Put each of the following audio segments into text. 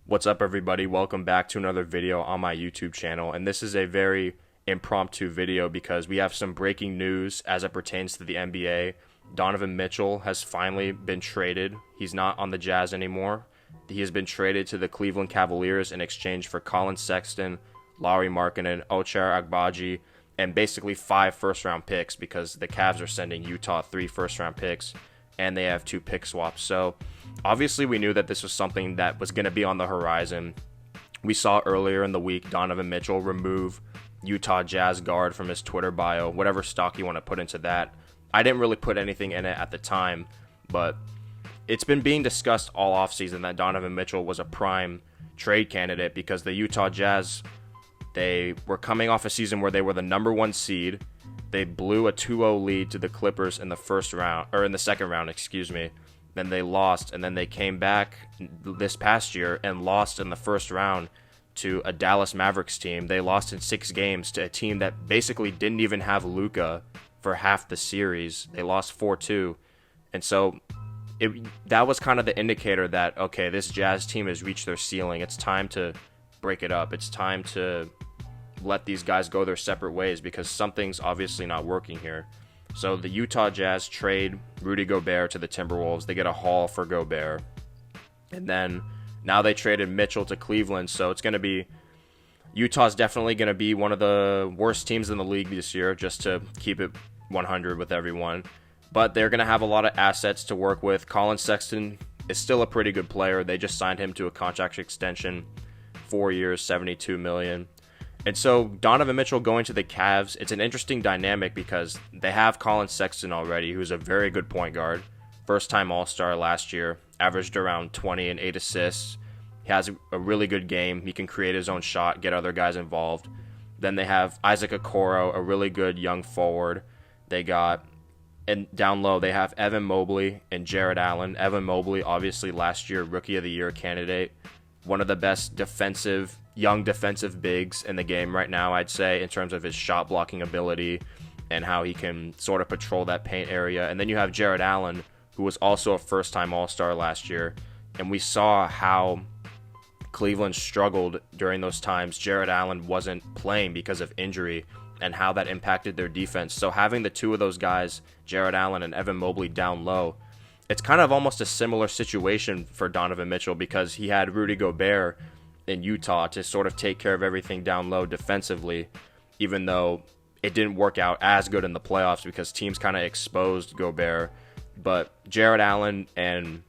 What's up, everybody? Welcome back to another video on my YouTube channel. And this is a very impromptu video because we have some breaking news as it pertains to the NBA. Donovan Mitchell has finally been traded. He's not on the Jazz anymore. He has been traded to the Cleveland Cavaliers in exchange for Colin Sexton, Lauri Markkanen, Ochai Agbaji, and basically 5 first-round picks because the Cavs are sending Utah 3 first-round picks and they have 2 pick swaps. So obviously we knew that this was something that was going to be on the horizon. We saw earlier in the week Donovan Mitchell remove Utah Jazz guard from his Twitter bio, whatever stock you want to put into that. I didn't really put anything in it at the time, but it's been being discussed all offseason that Donovan Mitchell was a prime trade candidate because the Utah Jazz, they were coming off a season where they were the number 1 seed. They blew a 2-0 lead to the Clippers in the second round, excuse me. Then they lost, and then they came back this past year and lost in the first round to a Dallas Mavericks team. They lost in 6 games to a team that basically didn't even have Luka for half the series. They lost 4-2. And so that was kind of the indicator that, okay, this Jazz team has reached their ceiling. It's time to break it up. It's time to let these guys go their separate ways because something's obviously not working here. So the Utah Jazz trade Rudy Gobert to the Timberwolves. They get a haul for Gobert. And then now they traded Mitchell to Cleveland. So it's going to be, Utah's definitely going to be one of the worst teams in the league this year, just to keep it 100 with everyone. But they're going to have a lot of assets to work with. Colin Sexton is still a pretty good player. They just signed him to a contract extension, 4 years, $72 million. And so Donovan Mitchell going to the Cavs, it's an interesting dynamic because they have Colin Sexton already, who's a very good point guard. First-time All-Star last year, averaged around 20 and 8 assists. He has a really good game. He can create his own shot, get other guys involved. Then they have Isaac Okoro, a really good young forward. They got, and down low, they have Evan Mobley and Jared Allen. Evan Mobley, obviously last year, Rookie of the Year candidate. One of the best young defensive bigs in the game right now, I'd say, in terms of his shot blocking ability and how he can sort of patrol that paint area. And then you have Jared Allen, who was also a first-time All-Star last year. And we saw how Cleveland struggled during those times. Jared Allen wasn't playing because of injury and how that impacted their defense. So having the two of those guys, Jared Allen and Evan Mobley, down low, it's kind of almost a similar situation for Donovan Mitchell because he had Rudy Gobert in Utah to sort of take care of everything down low defensively, even though it didn't work out as good in the playoffs because teams kind of exposed Gobert. But Jared Allen and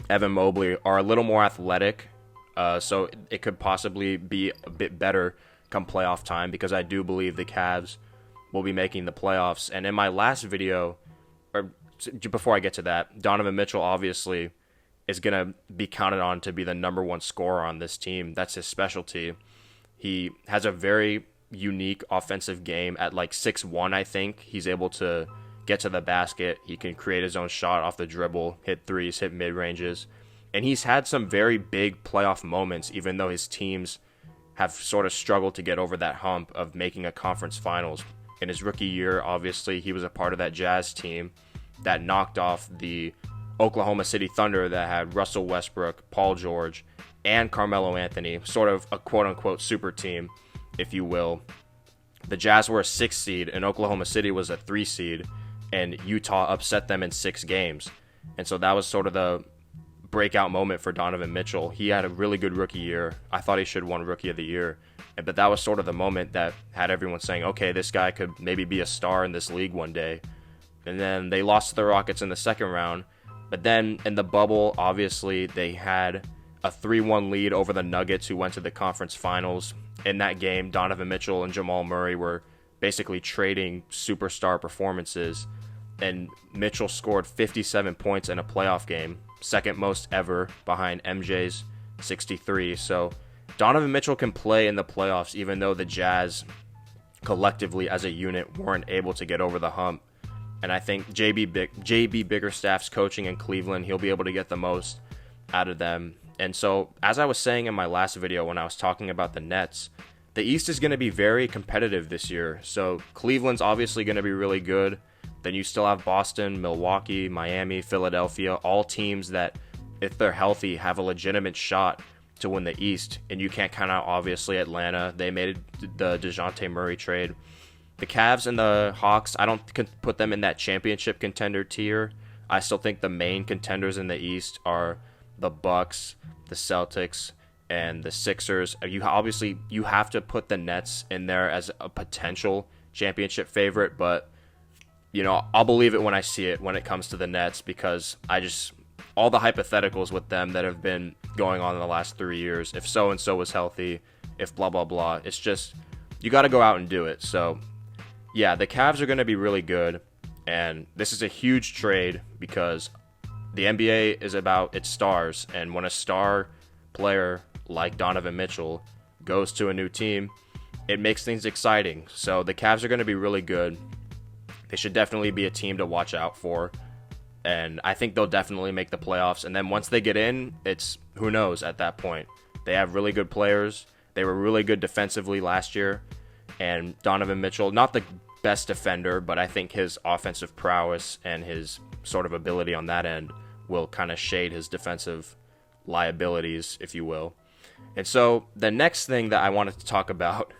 Evan Mobley are a little more athletic, so it could possibly be a bit better come playoff time because I do believe the Cavs will be making the playoffs. And in my last video, or before I get to that, Donovan Mitchell obviously is going to be counted on to be the number 1 scorer on this team. That's his specialty. He has a very unique offensive game at like 6'1", I think. He's able to get to the basket. He can create his own shot off the dribble, hit threes, hit mid-ranges. And he's had some very big playoff moments, even though his teams have sort of struggled to get over that hump of making a conference finals. In his rookie year, obviously, he was a part of that Jazz team that knocked off the Oklahoma City Thunder that had Russell Westbrook, Paul George, and Carmelo Anthony, sort of a quote-unquote super team, if you will. The Jazz were a 6 seed, and Oklahoma City was a 3 seed, and Utah upset them in 6 games. And so that was sort of the breakout moment for Donovan Mitchell. He had a really good rookie year. I thought he should have won Rookie of the Year. But that was sort of the moment that had everyone saying, okay, this guy could maybe be a star in this league one day. And then they lost to the Rockets in the second round. But then in the bubble, obviously, they had a 3-1 lead over the Nuggets, who went to the conference finals. In that game, Donovan Mitchell and Jamal Murray were basically trading superstar performances. And Mitchell scored 57 points in a playoff game, second most ever behind MJ's 63. So Donovan Mitchell can play in the playoffs, even though the Jazz collectively as a unit weren't able to get over the hump. And I think JB Bickerstaff's coaching in Cleveland, he'll be able to get the most out of them. And so, as I was saying in my last video when I was talking about the Nets, the East is going to be very competitive this year. So Cleveland's obviously going to be really good. Then you still have Boston, Milwaukee, Miami, Philadelphia, all teams that, if they're healthy, have a legitimate shot to win the East, and you can't count out, obviously, Atlanta. They made the DeJounte Murray trade. The Cavs and the Hawks, I don't put them in that championship contender tier. I still think the main contenders in the East are the Bucks, the Celtics, and the Sixers. You have to put the Nets in there as a potential championship favorite, but I'll believe it when I see it when it comes to the Nets, because all the hypotheticals with them that have been going on in the last 3 years, if so-and-so was healthy, if blah, blah, blah, it's just, you got to go out and do it. So, yeah, the Cavs are going to be really good, and this is a huge trade because the NBA is about its stars, and when a star player like Donovan Mitchell goes to a new team, it makes things exciting. So the Cavs are going to be really good. They should definitely be a team to watch out for. And I think they'll definitely make the playoffs. And then once they get in, it's who knows at that point. They have really good players. They were really good defensively last year. And Donovan Mitchell, not the best defender, but I think his offensive prowess and his sort of ability on that end will kind of shade his defensive liabilities, if you will. And so the next thing that I wanted to talk about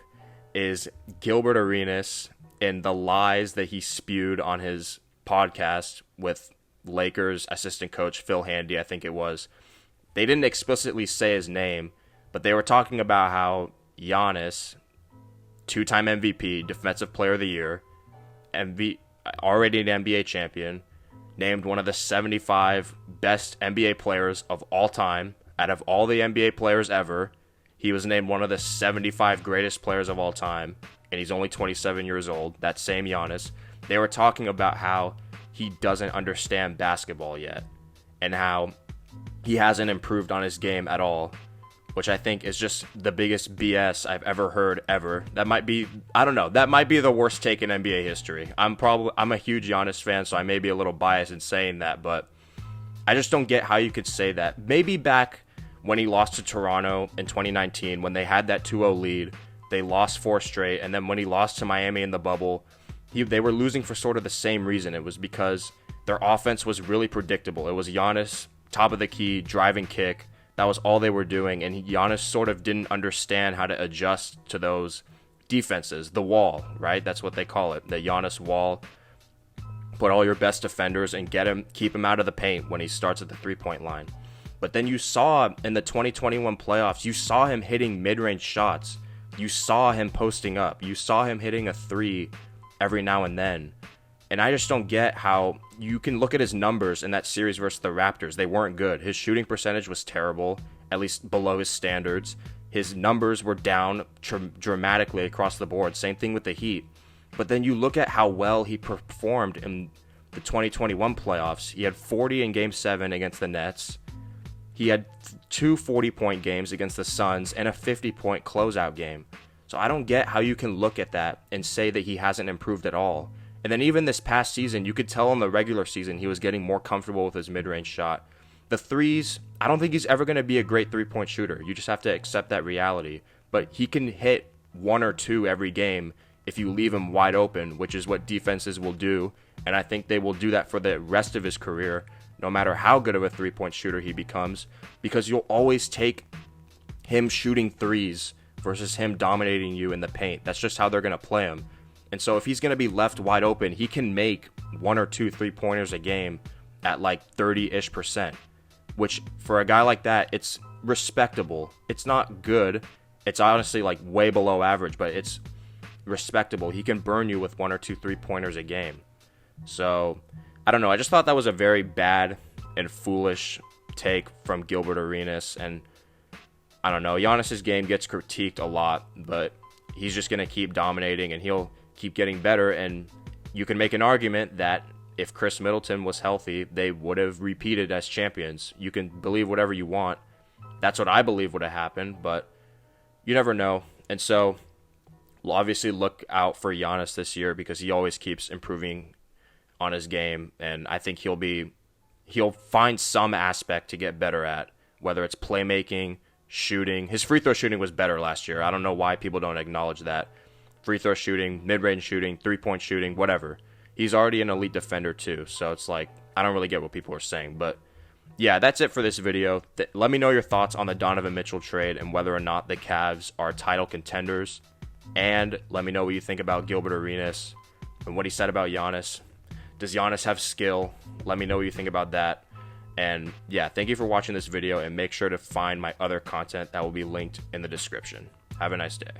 is Gilbert Arenas and the lies that he spewed on his podcast with Lakers assistant coach Phil Handy, I think it was. They didn't explicitly say his name, but they were talking about how Giannis, two-time MVP, Defensive Player of the Year, already an NBA champion, named one of the 75 best NBA players of all time. Out of all the NBA players ever, he was named one of the 75 greatest players of all time, and he's only 27 years old, that same Giannis. They were talking about how he doesn't understand basketball yet, and how he hasn't improved on his game at all, which I think is just the biggest BS I've ever heard ever. That might be, I don't know, that might be the worst take in NBA history. I'm a huge Giannis fan, so I may be a little biased in saying that, but I just don't get how you could say that. Maybe back when he lost to Toronto in 2019, when they had that 2-0 lead, they lost 4 straight, and then when he lost to Miami in the bubble, they were losing for sort of the same reason. It was because their offense was really predictable. It was Giannis, top of the key, driving kick. That was all they were doing, and Giannis sort of didn't understand how to adjust to those defenses. The wall, right? That's what they call it, the Giannis wall. Put all your best defenders and keep him out of the paint when he starts at the three-point line. But then you saw in the 2021 playoffs, you saw him hitting mid-range shots. You saw him posting up. You saw him hitting a three every now and then. And I just don't get how you can look at his numbers in that series versus the Raptors. They weren't good. His shooting percentage was terrible, at least below his standards. His numbers were down dramatically across the board. Same thing with the Heat. But then you look at how well he performed in the 2021 playoffs. He had 40 in Game 7 against the Nets. He had 2 40-point games against the Suns and a 50-point closeout game. So I don't get how you can look at that and say that he hasn't improved at all. And then even this past season, you could tell in the regular season he was getting more comfortable with his mid-range shot. The threes, I don't think he's ever going to be a great three-point shooter. You just have to accept that reality. But he can hit 1 or 2 every game if you leave him wide open, which is what defenses will do. And I think they will do that for the rest of his career, no matter how good of a three-point shooter he becomes, because you'll always take him shooting threes versus him dominating you in the paint. That's just how they're going to play him. And so if he's going to be left wide open, he can make 1 or 2 3-pointers a game at like 30-ish%, which for a guy like that, it's respectable. It's not good. It's honestly like way below average, but it's respectable. He can burn you with 1 or 2 3-pointers a game. So I don't know. I just thought that was a very bad and foolish take from Gilbert Arenas. And I don't know. Giannis's game gets critiqued a lot, but he's just going to keep dominating and he'll keep getting better. And you can make an argument that if Chris Middleton was healthy, they would have repeated as champions. You can believe whatever you want. That's what I believe would have happened, but you never know. And so we'll obviously look out for Giannis this year because he always keeps improving on his game, and I think he'll find some aspect to get better at, whether it's playmaking, shooting. His free throw shooting was better last year. I don't know why people don't acknowledge that. Free throw shooting, mid-range shooting, three-point shooting, whatever. He's already an elite defender too, so it's like I don't really get what people are saying, but yeah, that's it for this video. Let me know your thoughts on the Donovan Mitchell trade and whether or not the Cavs are title contenders. And let me know what you think about Gilbert Arenas and what he said about Giannis. Does Giannis have skill? Let me know what you think about that. And yeah, thank you for watching this video, and make sure to find my other content that will be linked in the description. Have a nice day.